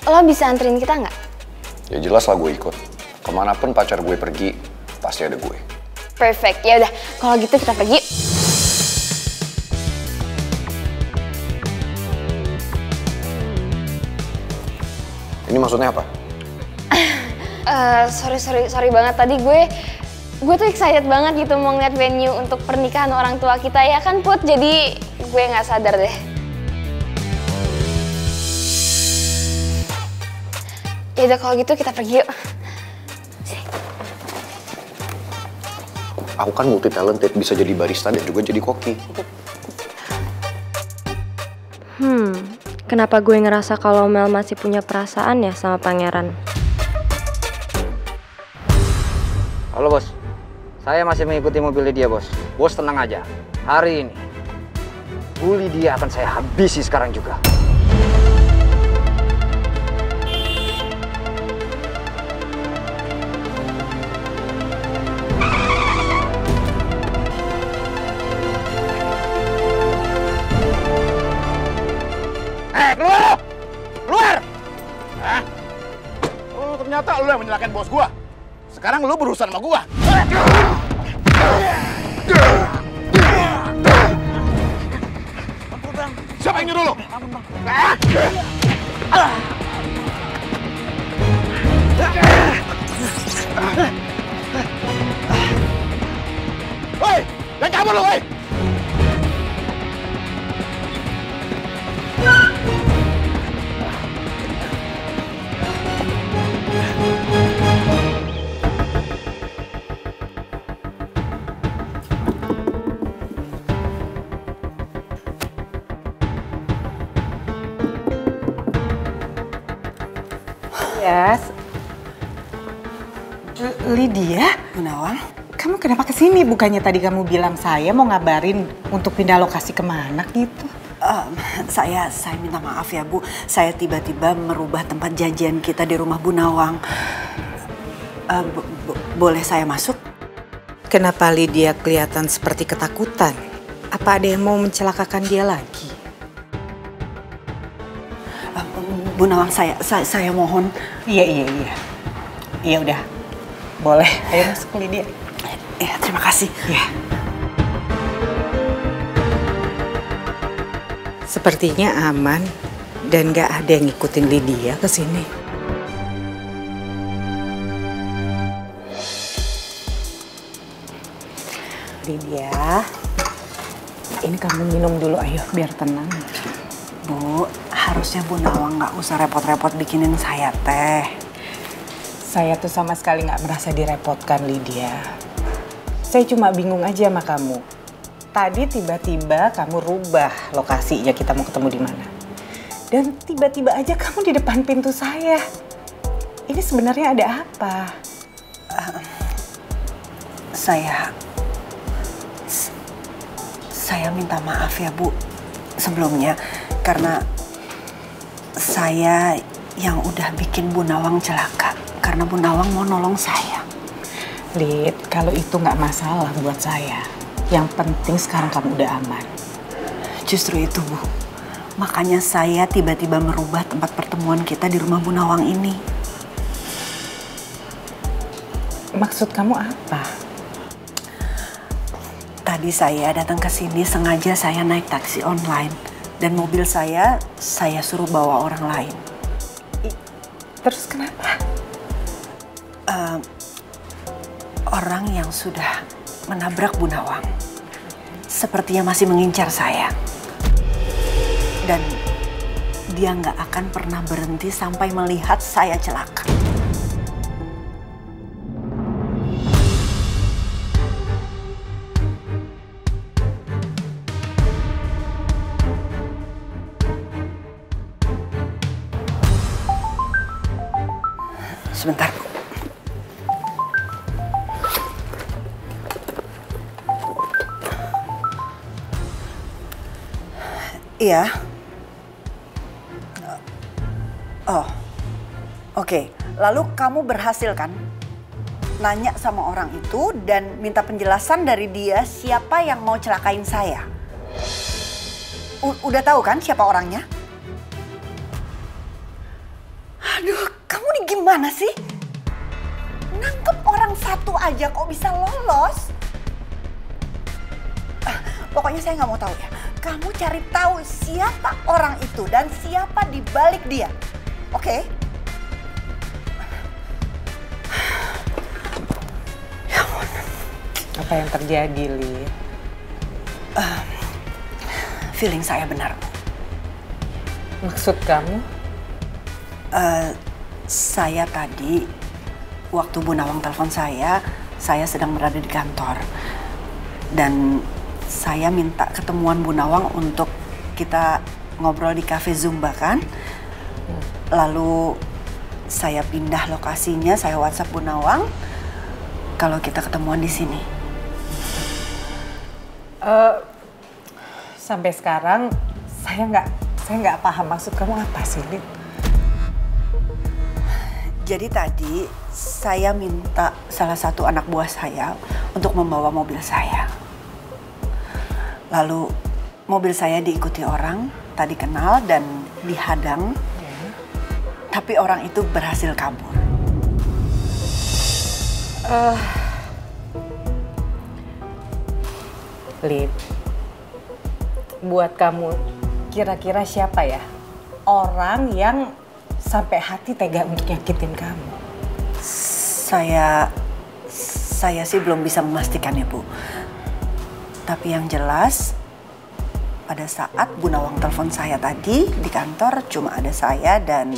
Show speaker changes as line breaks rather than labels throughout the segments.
Lo bisa anterin kita nggak?
Ya jelas lah gue ikut. Kemanapun pacar gue pergi, pasti ada gue.
Perfect, ya udah. Kalau gitu kita pergi.
Ini maksudnya apa?
Sorry banget tadi gue tuh excited banget gitu mau ngeliat venue untuk pernikahan orang tua kita ya kan Put, jadi gue nggak sadar deh. Ya udah kalau gitu kita pergi yuk.
Aku kan multi talented, bisa jadi barista dan juga jadi koki.
Kenapa gue ngerasa kalau Mel masih punya perasaan ya sama pangeran?
Halo bos, saya masih mengikuti mobil Lydia bos. Bos tenang aja, hari ini Bu Lydia akan saya habisi sekarang juga.
Keluar! Keluar! Hah? Oh, ternyata lu yang menyalahkan bos gua. Sekarang lu berurusan sama gua. Siapa yang nyuruh lu? Woi, jangan kabur lu, woi!
Yes. Lydia? Gunawan? Kamu kenapa kesini? Bukannya tadi kamu bilang saya mau ngabarin untuk pindah lokasi kemana gitu?
Saya minta maaf ya Bu. Saya tiba-tiba merubah tempat janjian kita di rumah Bu Nawang. Boleh saya masuk?
Kenapa Lydia kelihatan seperti ketakutan? Apa ada yang mau mencelakakan dia lagi?
Bu Nawang, saya mohon.
Iya. Iya udah. Boleh. Ayo masuk Lydia.
Ya, terima kasih.
Ya. Sepertinya aman dan gak ada yang ngikutin Lydia ke sini. Lydia, ini kamu minum dulu ayo biar tenang.
Bu, harusnya Bu Nawang nggak usah repot-repot bikinin saya teh.
Saya tuh sama sekali nggak merasa direpotkan Lydia. Saya cuma bingung aja sama kamu. Tadi tiba-tiba kamu rubah lokasinya kita mau ketemu di mana. Dan tiba-tiba aja kamu di depan pintu saya. Ini sebenarnya ada apa?
Saya minta maaf ya Bu sebelumnya karena saya yang udah bikin Bu Nawang celaka karena Bu Nawang mau nolong saya.
Lid, kalau itu nggak masalah buat saya. Yang penting sekarang kamu udah aman.
Justru itu Bu, makanya saya tiba-tiba merubah tempat pertemuan kita di rumah Bu Nawang ini.
Maksud kamu apa?
Tadi saya datang ke sini sengaja saya naik taksi online dan mobil saya suruh bawa orang lain.
Terus kenapa?
Orang yang sudah menabrak Bu Nawang sepertinya masih mengincar saya. Dan dia nggak akan pernah berhenti sampai melihat saya celaka. Sebentar, Bu. Iya. Oh, oke. Lalu kamu berhasil kan nanya sama orang itu dan minta penjelasan dari dia siapa yang mau celakain saya? Udah tahu kan siapa orangnya? Aduh, kamu nih gimana sih? Nangkep orang satu aja kok bisa lolos? Pokoknya saya nggak mau tahu ya. Kamu cari tahu siapa orang itu dan siapa di balik dia. Oke? Ya ampun.
Apa yang terjadi, Li?
Feeling saya benar, Bu.
Maksud kamu?
Saya tadi, waktu Bu Nawang telepon saya sedang berada di kantor. Dan saya minta ketemuan Bu Nawang untuk kita ngobrol di cafe Zumba kan. Lalu saya pindah lokasinya, saya WhatsApp Bu Nawang kalau kita ketemuan di sini.
Sampai sekarang saya nggak paham maksud kamu apa sih, Lid?
Jadi tadi saya minta salah satu anak buah saya untuk membawa mobil saya. Lalu mobil saya diikuti orang, tadi kenal dan dihadang. Tapi orang itu berhasil kabur.
Lid, buat kamu kira-kira siapa ya orang yang sampai hati tega untuk nyakitin kamu?
Saya sih belum bisa memastikan ya, Bu. Tapi yang jelas pada saat Bu Nawang telepon saya tadi di kantor cuma ada saya dan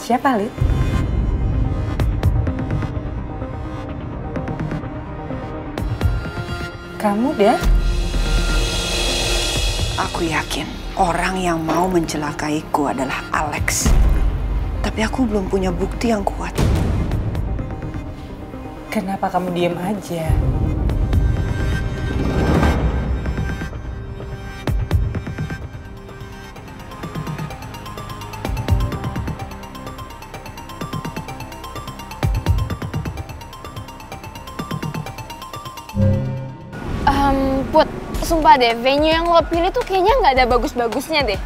siapa, Lid? Kamu, Dan?
aku yakin orang yang mau mencelakaiku adalah Alex. Tapi aku belum punya bukti yang kuat.
Kenapa kamu diem aja?
Put, sumpah deh, venue yang lo pilih tuh kayaknya nggak ada bagus-bagusnya deh.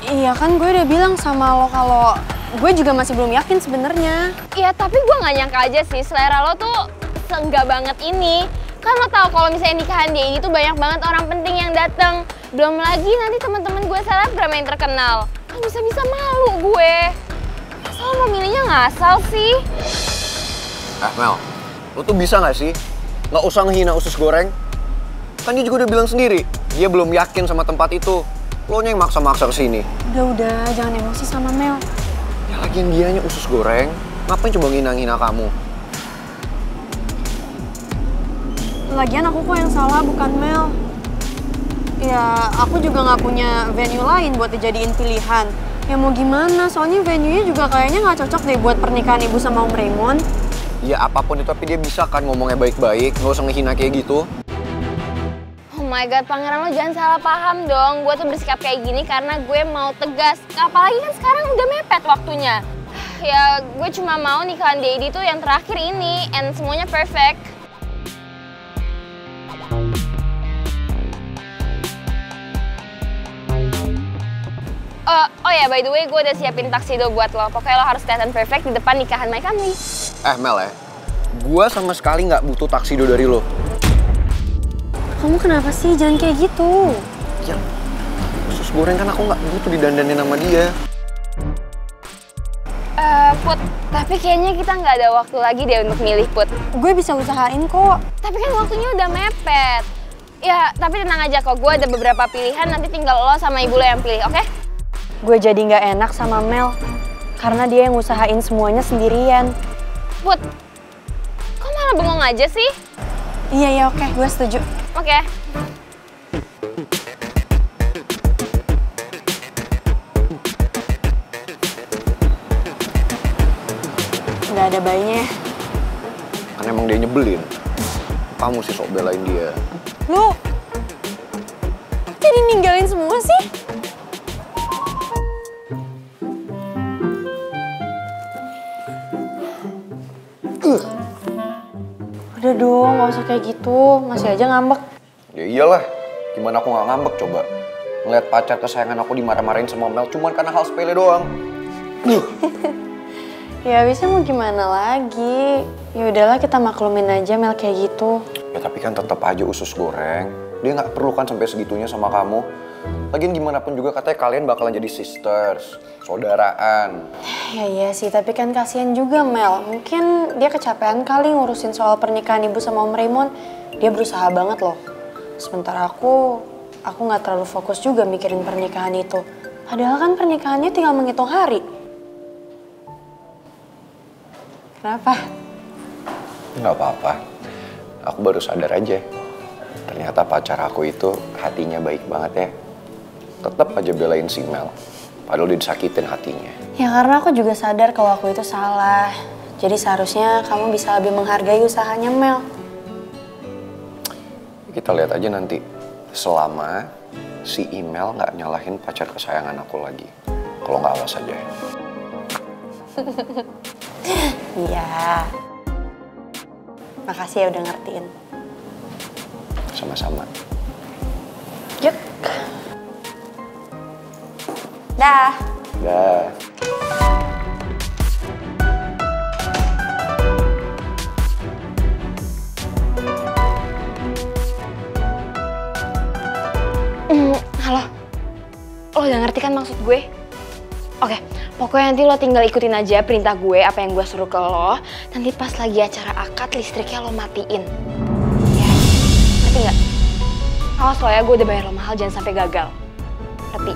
Iya kan gue udah bilang sama lo kalau gue juga masih belum yakin sebenarnya.
Iya, tapi gue nggak nyangka aja sih selera lo tuh seenggak banget ini. Kan lo tau kalau misalnya nikahan dia ini tuh banyak banget orang penting yang datang. Belum lagi nanti teman-teman gue selebgram yang terkenal. Kan bisa-bisa malu gue. Masa lo mau milihnya ngasal sih?
Mel, lo tuh bisa nggak sih nggak usah ngehina usus goreng? Kan dia juga udah bilang sendiri, dia belum yakin sama tempat itu. Lo nya yang maksa-maksa kesini.
Udah, jangan emosi sama Mel.
Ya lagian dianya usus goreng, ngapain coba ngina-ngina kamu?
Lagian aku kok yang salah, bukan Mel. Ya, aku juga nggak punya venue lain buat dijadiin pilihan. Ya mau gimana, soalnya venue-nya juga kayaknya nggak cocok deh buat pernikahan ibu sama Om Raymond.
Ya apapun itu, tapi dia bisa kan ngomongnya baik-baik, nggak usah ngehina kayak gitu.
Oh my god, pangeran lo jangan salah paham dong. Gue tuh bersikap kayak gini karena gue mau tegas. Apalagi kan sekarang udah mepet waktunya. Ya gue cuma mau nikahan Dedi tuh yang terakhir ini, and semuanya perfect. Oh ya, by the way, gue udah siapin tuxedo buat lo. Pokoknya lo harus kelihatan perfect di depan nikahan my family.
Mel ya, gue sama sekali nggak butuh tuxedo dari lo.
Kamu kenapa sih? Jangan kayak gitu.
Ya, usus goreng kan aku nggak butuh didandanin sama dia.
Put, tapi kayaknya kita nggak ada waktu lagi deh untuk milih, Put.
Gue bisa usahain kok.
Tapi kan waktunya udah mepet. Ya, tapi tenang aja kok. Gue ada beberapa pilihan, nanti tinggal lo sama ibu lo yang pilih, oke?
Gue jadi nggak enak sama Mel. Karena dia yang usahain semuanya sendirian.
Put, kok malah bengong aja sih?
Iya, oke. Gue setuju.
Oke.
Nggak ada bayinya.
Kan emang dia nyebelin. Kamu sih sok belain dia.
Lu jadi ninggalin semua sih? Udah dong, gak usah kayak gitu. Masih aja ngambek.
Ya iyalah, gimana aku nggak ngambek coba? Ngeliat pacar kesayangan aku dimarah-marahin sama Mel cuman karena hal sepele doang.
Ya abisnya mau gimana lagi? Ya udahlah kita maklumin aja Mel kayak gitu.
Ya tapi kan tetap aja usus goreng. Dia nggak perlu kan sampai segitunya sama kamu. Lagian gimana pun juga katanya kalian bakalan jadi sisters, saudaraan.
Ya iya sih, tapi kan kasihan juga Mel. Mungkin dia kecapean kali ngurusin soal pernikahan ibu sama Om Raymond. Dia berusaha banget loh. Sementara aku nggak terlalu fokus juga mikirin pernikahan itu. Padahal kan pernikahannya tinggal menghitung hari. Kenapa?
Nggak apa-apa. Aku baru sadar aja. Ternyata pacar aku itu hatinya baik banget ya. Tetap aja belain si Mel. Padahal dia disakitin hatinya.
Ya karena aku juga sadar kalau aku itu salah. Jadi seharusnya kamu bisa lebih menghargai usahanya Mel.
Kita lihat aja nanti. Selama si email nggak nyalahin pacar kesayangan aku lagi. Kalau nggak awas aja.
Iya. Makasih ya udah ngertiin.
Sama-sama.
Yuk. Dah.
Dah.
Halo, lo udah ngerti kan maksud gue? Oke, pokoknya nanti lo tinggal ikutin aja perintah gue, apa yang gue suruh ke lo. Nanti pas lagi acara akad, listriknya lo matiin. Ya, ngerti nggak? Awas lo ya, gue udah bayar lo mahal, jangan sampai gagal. Ngerti?